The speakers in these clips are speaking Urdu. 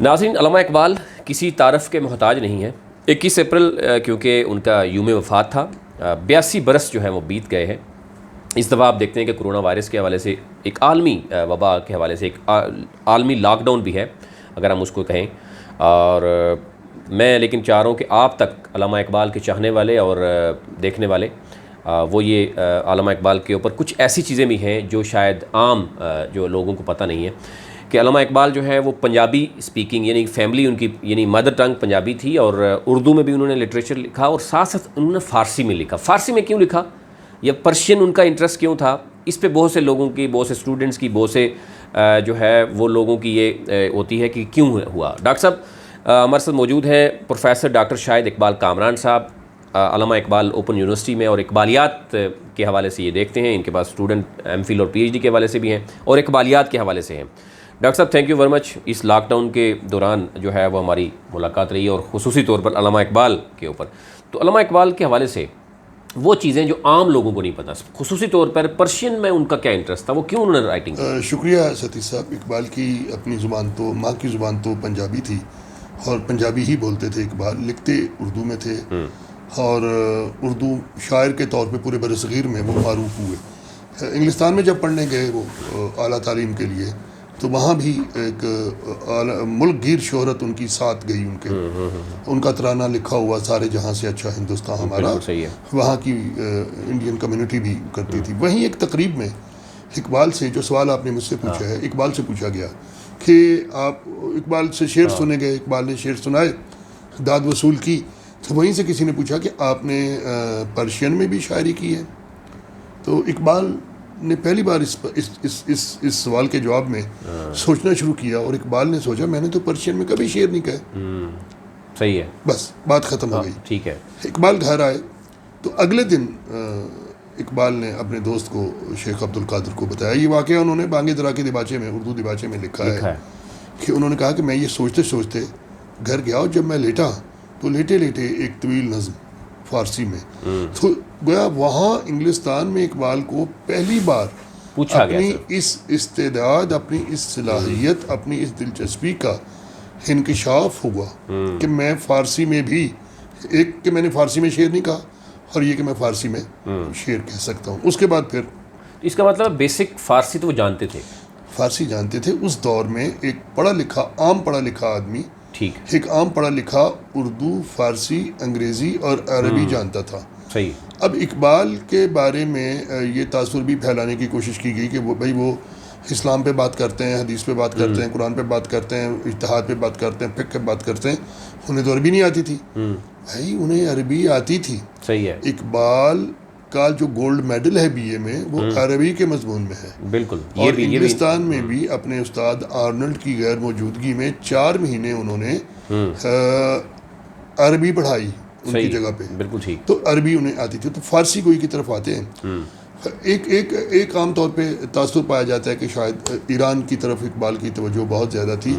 ناظرین، علامہ اقبال کسی تعارف کے محتاج نہیں ہیں۔ 21 اپریل کیونکہ ان کا یوم وفات تھا، 82 برس جو ہیں وہ بیت گئے ہیں۔ اس دفعہ آپ دیکھتے ہیں کہ کرونا وائرس کے حوالے سے ایک عالمی وبا کے حوالے سے ایک عالمی لاک ڈاؤن بھی ہے، اگر ہم اس کو کہیں۔ اور میں لیکن چاہ رہا ہوں کہ آپ تک علامہ اقبال کے چاہنے والے اور دیکھنے والے وہ یہ علامہ اقبال کے اوپر کچھ ایسی چیزیں بھی ہیں جو شاید عام جو لوگوں کو پتہ نہیں ہے کہ علامہ اقبال جو ہے وہ پنجابی اسپیکنگ، یعنی فیملی ان کی یعنی مدر ٹنگ پنجابی تھی، اور اردو میں بھی انہوں نے لٹریچر لکھا اور ساتھ ساتھ انہوں نے فارسی میں لکھا۔ فارسی میں کیوں لکھا یا پرشین ان کا انٹرسٹ کیوں تھا، اس پہ بہت سے لوگوں کی، بہت سے اسٹوڈنٹس کی، بہت سے جو ہے وہ لوگوں کی یہ ہوتی ہے کہ کیوں ہوا۔ ڈاکٹر صاحب ہمارے ساتھ موجود ہیں پروفیسر ڈاکٹر شاہد اقبال کامران صاحب، علامہ اقبال اوپن یونیورسٹی میں اور اقبالیات کے حوالے سے یہ دیکھتے ہیں، ان کے پاس اسٹوڈنٹ ایم فل اور پی ایچ ڈی کے حوالے سے بھی ہیں اور اقبالیات کے حوالے سے ہیں۔ ڈاکٹر صاحب تھینک یو ویری مچ، اس لاک ڈاؤن کے دوران جو ہے وہ ہماری ملاقات رہی ہے، اور خصوصی طور پر علامہ اقبال کے اوپر۔ تو علامہ اقبال کے حوالے سے وہ چیزیں جو عام لوگوں کو نہیں پتہ، خصوصی طور پر پرشین میں ان کا کیا انٹرسٹ تھا، وہ کیوں انہوں نے رائٹنگ کی؟ شکریہ ستی صاحب۔ اقبال کی اپنی زبان تو، ماں کی زبان تو پنجابی تھی اور پنجابی ہی بولتے تھے اقبال، لکھتے اردو میں تھے، اور اردو شاعر کے طور پہ پورے برصغیر میں وہ معروف ہوئے۔ انگلستان میں جب پڑھنے گئے وہ اعلیٰ تعلیم کے لیے، تو وہاں بھی ایک ملک گیر شہرت ان کی ساتھ گئی، ان کا ترانہ لکھا ہوا سارے جہاں سے اچھا ہندوستان ہمارا، وہاں کی انڈین کمیونٹی بھی کرتی تھی۔ وہیں ایک تقریب میں اقبال سے، جو سوال آپ نے مجھ سے پوچھا ہے، اقبال سے پوچھا گیا کہ آپ اقبال سے شعر سنے گئے، اقبال نے شعر سنائے، داد وصول کی، تو وہیں سے کسی نے پوچھا کہ آپ نے پرشین میں بھی شاعری کی ہے؟ تو اقبال نے پہلی بار اس سوال کے جواب میں سوچنا شروع کیا، اور اقبال نے سوچا میں نے تو پرشین میں کبھی شعر نہیں کہے۔ صحیح ہے، بس بات ختم ہو گئی۔ ٹھیک ہے۔ اقبال گھر آئے تو اگلے دن اقبال نے اپنے دوست کو، شیخ عبد القادر کو بتایا یہ واقعہ، انہوں نے بانگے درا کے دیباچے میں، اردو دیباچے میں لکھا ہے کہ انہوں نے کہا کہ میں یہ سوچتے سوچتے گھر گیا، اور جب میں لیٹا تو لیٹے لیٹے ایک طویل نظم فارسی میں، تو گویا وہاں انگلستان میں اقبال کو پہلی بار اپنی اس استعداد، اپنی اس صلاحیت، اپنی اس دلچسپی کا انکشاف ہوا کہ میں فارسی میں بھی، ایک کہ میں نے فارسی میں شعر نہیں کہا، اور یہ کہ میں فارسی میں شعر کہہ سکتا ہوں۔ اس کے بعد پھر اس کا مطلب بیسک فارسی تو وہ جانتے تھے، فارسی جانتے تھے۔ اس دور میں ایک پڑھا لکھا، عام پڑھا لکھا آدمی، ایک عام پڑھا لکھا اردو، فارسی، انگریزی اور عربی جانتا تھا۔ صحیح۔ اب اقبال کے بارے میں یہ تاثر بھی پھیلانے کی کوشش کی گئی کہ وہ بھائی وہ اسلام پہ بات کرتے ہیں، حدیث پہ بات کرتے ہیں، قرآن پہ بات کرتے ہیں، اجتہاد پہ بات کرتے ہیں، فقہ پہ بات کرتے ہیں، انہیں تو عربی نہیں آتی تھی۔ بھائی انہیں عربی آتی تھی۔ صحیح ہے۔ اقبال کا جو گولڈ میڈل ہے بی اے میں، وہ عربی کے مضمون میں ہے۔ بالکل۔ اور انگلستان میں بھی اپنے استاد آرنلڈ کی غیر موجودگی میں 4 مہینے انہوں نے عربی پڑھائی ان کی جگہ پہ۔ بالکل ٹھیک۔ تو عربی انہیں آتی تھی، تو فارسی گوئی کی طرف آتے ہیں۔ ایک عام طور پہ تاثر پایا جاتا ہے کہ شاید ایران کی طرف اقبال کی توجہ بہت زیادہ تھی،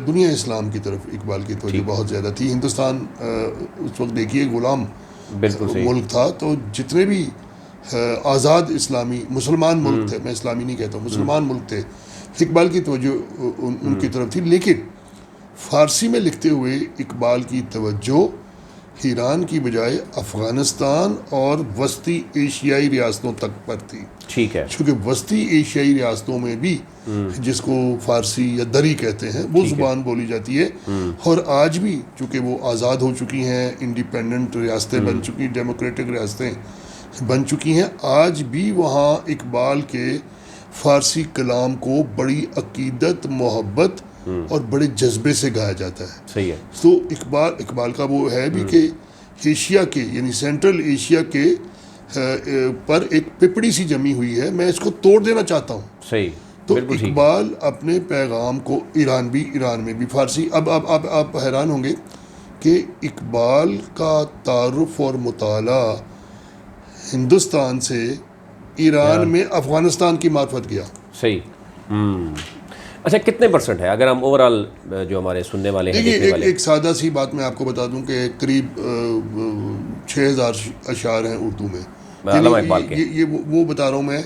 دنیا اسلام کی طرف اقبال کی توجہ بہت زیادہ تھی۔ ہندوستان اس وقت دیکھیے غلام ملک تھا، تو جتنے بھی آزاد اسلامی مسلمان ملک تھے، میں اسلامی نہیں کہتا ہوں، مسلمان ملک تھے، اقبال کی توجہ ان کی طرف تھی۔ لیکن فارسی میں لکھتے ہوئے اقبال کی توجہ ایران کی بجائے افغانستان اور وسطی ایشیائی ریاستوں تک پر تھی۔ ٹھیک ہے۔ چونکہ وسطی ایشیائی ریاستوں میں بھی، جس کو فارسی یا دری کہتے ہیں، وہ زبان بولی جاتی ہے، اور آج بھی چونکہ وہ آزاد ہو چکی ہیں، انڈیپینڈنٹ ریاستیں بن چکی، ڈیموکریٹک ریاستیں بن چکی ہیں، آج بھی وہاں اقبال کے فارسی کلام کو بڑی عقیدت، محبت اور بڑے جذبے سے گایا جاتا ہے۔ صحیح ہے۔ تو اقبال کا وہ ہے بھی کہ ایشیا کے، یعنی سینٹرل ایشیا کے پر ایک پپڑی سی جمی ہوئی ہے، میں اس کو توڑ دینا چاہتا ہوں۔ صحیح۔ تو اقبال اپنے پیغام کو ایران میں بھی فارسی، اب آپ حیران ہوں گے کہ اقبال کا تعارف اور مطالعہ ہندوستان سے ایران میں افغانستان کی معرفت گیا۔ صحیح۔ اچھا کتنے پرسنٹ ہے اگر ہم اوورال جو ہمارے سننے والے ہیں، دیکھنے والے؟ ایک سادہ سی بات میں آپ کو بتا دوں کہ قریب 6000 اشعار ہیں اردو میں، علامہ اقبال کے۔ یہ وہ بتا رہا ہوں میں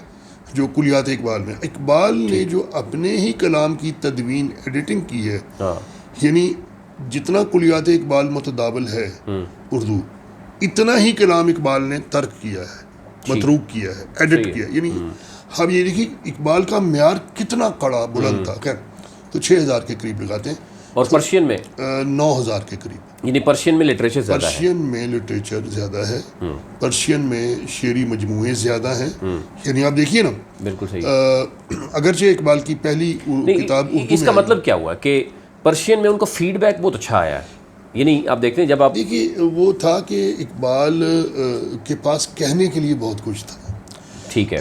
جو کلیات اقبال میں اقبال نے جو اپنے ہی کلام کی تدوین ایڈیٹنگ کی ہے، یعنی جتنا کلیات اقبال متداول ہے اردو، اتنا ہی کلام اقبال نے ترک کیا ہے، متروک کیا ہے، ایڈٹ کیا ہے. یعنی اب یہ دیکھیے اقبال کا معیار کتنا کڑا بلند تھا. خیر تو 6000 کے قریب لگاتے ہیں، اور پرشین میں 9000 کے قریب. یعنی پرشین میں لٹریچر زیادہ ہے. پرشین میں لٹریچر زیادہ ہے، پرشین میں شعری مجموعے زیادہ ہیں. یعنی آپ دیکھیے نا، بالکل صحیح. اگرچہ اقبال کی پہلی کتاب اردو اس کا مطلب کیا ہوا کہ پرشین میں ان کا فیڈ بیک بہت اچھا آیا ہے. یعنی آپ دیکھتے ہیں جب آپ دیکھیے وہ تھا کہ اقبال کے پاس کہنے کے لیے بہت کچھ تھا. ٹھیک ہے.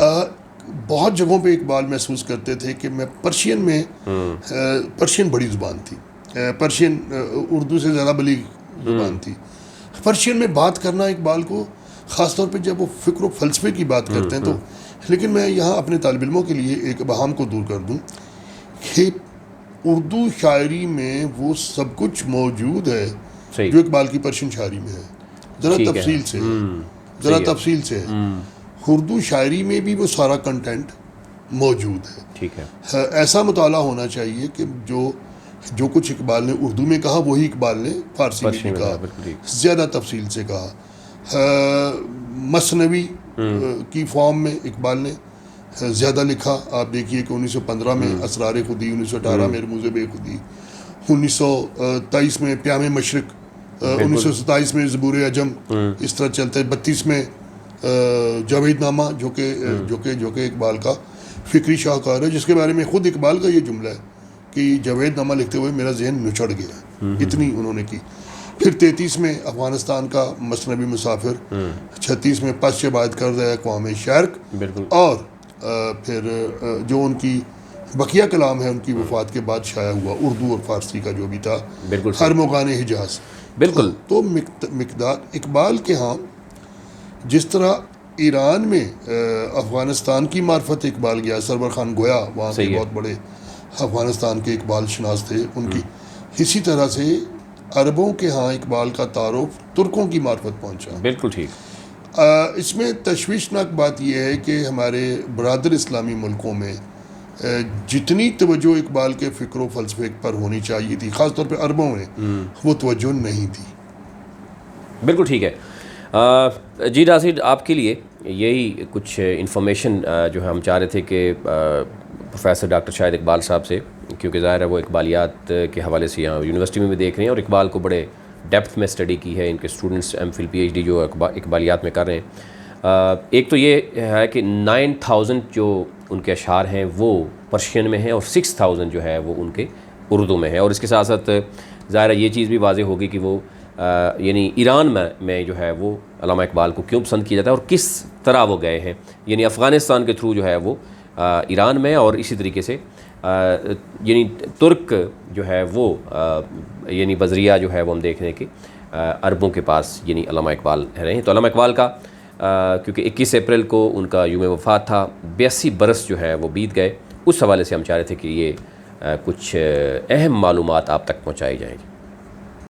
بہت جگہوں پہ اقبال محسوس کرتے تھے کہ میں پرشین بڑی زبان تھی، پرشین اردو سے زیادہ بلیغ زبان تھی. پرشین میں بات کرنا اقبال کو، خاص طور پہ جب وہ فکر و فلسفے کی بات کرتے ہیں تو. لیکن میں یہاں اپنے طالب علموں کے لیے ایک ابہام کو دور کر دوں کہ اردو شاعری میں وہ سب کچھ موجود ہے جو اقبال کی پرشین شاعری میں ہے. ذرا تفصیل سے ہے. اردو شاعری میں بھی وہ سارا کنٹینٹ موجود ہے. ٹھیک ہے. ایسا مطالعہ ہونا چاہیے کہ جو کچھ اقبال نے اردو میں کہا وہی اقبال نے فارسی میں بھی کہا، زیادہ تفصیل سے کہا. مثنوی کی فارم میں اقبال نے زیادہ لکھا. آپ دیکھیے کہ 1915 میں اسرار خودی، 1918 میں رموز بے خودی، 1923 میں پیام مشرق، 1927 میں زبور عجم، اس طرح چلتا ہے. 32 میں جاوید نامہ جو کہ اقبال کا فکری شاہکار ہے، جس کے بارے میں خود اقبال کا یہ جملہ ہے کہ جاوید نامہ لکھتے ہوئے میرا ذہن نچڑ گیا، اتنی انہوں نے کی. پھر 33 میں افغانستان کا مثنوی مسافر، 36 میں پس عبادت کردہ اقوام شرق، اور پھر جو ان کی بقیہ کلام ہے ان کی وفات کے بعد شائع ہوا اردو اور فارسی کا جو بھی تھا، ہر مغان حجاز. بالکل. تو مقدار اقبال کے ہاں جس طرح ایران میں افغانستان کی معرفت اقبال گیا، سرور خان گویا وہاں کے بہت بڑے افغانستان کے اقبال شناس تھے ان کی، اسی طرح سے عربوں کے ہاں اقبال کا تعارف ترکوں کی معرفت پہنچا. بالکل ٹھیک. اس میں تشویشناک بات یہ ہے کہ ہمارے برادر اسلامی ملکوں میں جتنی توجہ اقبال کے فکر و فلسفے پر ہونی چاہیے تھی، خاص طور پہ عربوں میں وہ توجہ نہیں تھی. بالکل ٹھیک ہے. جی ناصر، آپ کے لیے یہی کچھ انفارمیشن جو ہے ہم چاہ رہے تھے کہ پروفیسر ڈاکٹر شاہد اقبال صاحب سے، کیونکہ ظاہر ہے وہ اقبالیات کے حوالے سے یہاں یونیورسٹی میں بھی دیکھ رہے ہیں اور اقبال کو بڑے ڈیپتھ میں اسٹڈی کی ہے ان کے students, M Phil P H D جو اقبالیات میں کر رہے ہیں. ایک تو یہ ہے کہ 9000 جو ان کے اشعار ہیں وہ پرشین میں ہیں اور 6000 جو ہے وہ ان کے اردو میں ہے. اور اس کے ساتھ ساتھ ظاہر ہے یہ چیز بھی واضح ہوگی کہ وہ یعنی ایران میں جو ہے وہ علامہ اقبال کو کیوں پسند کیا جاتا ہے اور کس طرح وہ گئے ہیں. یعنی افغانستان کے تھرو جو ہے وہ ایران میں، اور اسی طریقے سے یعنی ترک جو ہے وہ یعنی بذریعہ جو ہے وہ ہم دیکھ رہے ہیں کہ عربوں کے پاس یعنی علامہ اقبال رہے ہیں. تو علامہ اقبال کا کیونکہ 21 اپریل کو ان کا یوم وفات تھا، 82 برس جو ہے وہ بیت گئے، اس حوالے سے ہم چاہ رہے تھے کہ یہ کچھ اہم معلومات آپ تک پہنچائی جائیں گی.